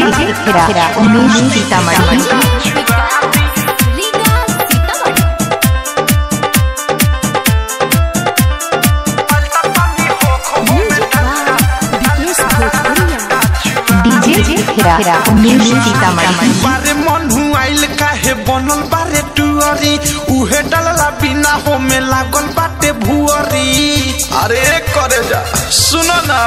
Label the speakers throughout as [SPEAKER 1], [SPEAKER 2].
[SPEAKER 1] DJ Khira Umesh Sitamarhi. खिरा उमेश सीतामढ़ी।
[SPEAKER 2] बारे मन हुआइल काहे बनल बारे टुअरी उहे डलला बिना हो में लागल बाटे भुअरी। अरे करे जा सुनो ना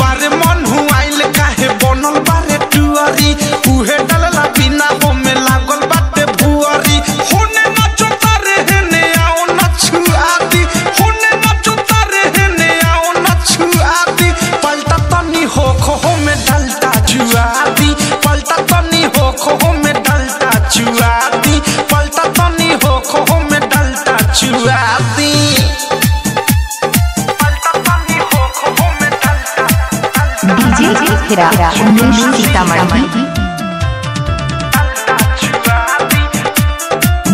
[SPEAKER 2] बारे मन हुआइल काहे बनल बारे टुअरी उहे डलला बिना हो में लागल बाटे भुअरी। होने नाचो तारे हेने आओ नछुआती होने नाचो तारे हेने आओ नछुआती पलटा तनी हो खो में डलता चुआती पलटा तनी हो खो में डलता चुआती पलटा तनी हो खो में डलता चुआती पलटा तनी हो खो में डलता
[SPEAKER 1] डीजे खिरा उमेश सीतामढ़ी।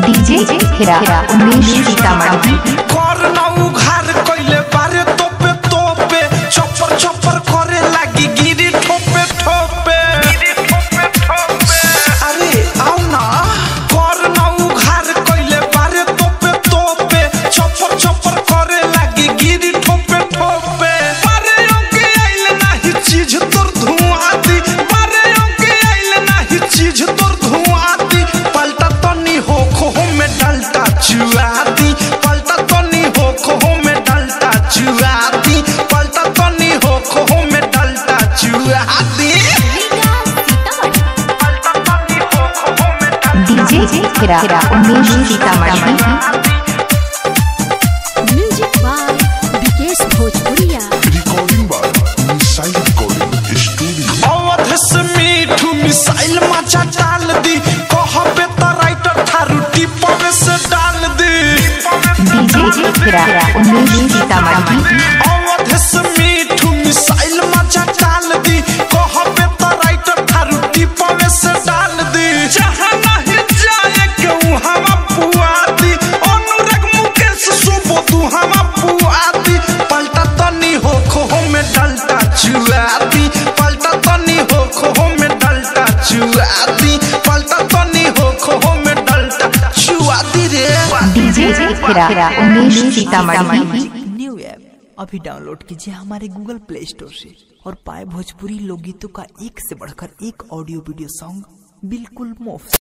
[SPEAKER 1] डीजे खिरा उमेश सीतामढ़ी।
[SPEAKER 2] कर नौ घर कइले बारे तोपे तोपे चप्पर चप्पर करे लागी गिरी ठोपे ठोपे। अरे आओ ना कर नौ घर कइले बारे तोपे तोपे चप्पर चप्पर करे लागी गिरी ठोपे ठोपे। बारे ओके आइल नाही चीज तोर धुआती बारे ओके आइल नाही चीज तोर धुआती पलटा तनी हो खो में डलता चुआती पलटा तनी हो खो में डलता चुआती पलटा तनी हो खो में डलता चुआती।
[SPEAKER 1] DJ Khira Umesh Sitamarhi.
[SPEAKER 3] Music by Vikesh Bhojpuriya.
[SPEAKER 4] Recording by missile recording studio.
[SPEAKER 2] Awadh से मीठू मिसाइल मचा डाल दी कहबे त राइटर थारू टिपवे से डाल दी।
[SPEAKER 1] डीजे खिरा उमेश सीतामढ़ी।
[SPEAKER 2] अवध से मीठू मिसाइल मचा डाल दी कहबे त राइटर थारू टिपवे से डाल दी। जहां नहीं जाए के हवा पुआती अनुराग मुकेश सुबो तू हवा पुआती पलटा तनी हो खो में डलता चुआती पलटा तनी हो खो में डलता चुआती पलटा तनी हो खो में डलता चुआती रे।
[SPEAKER 1] DJ Khira Umesh Sitamarhi.
[SPEAKER 5] New app अभी डाउनलोड कीजिए हमारे गूगल प्ले स्टोर से और पाए भोजपुरी लोकगीतों का एक से बढ़कर एक ऑडियो वीडियो सॉन्ग बिल्कुल मुफ्त।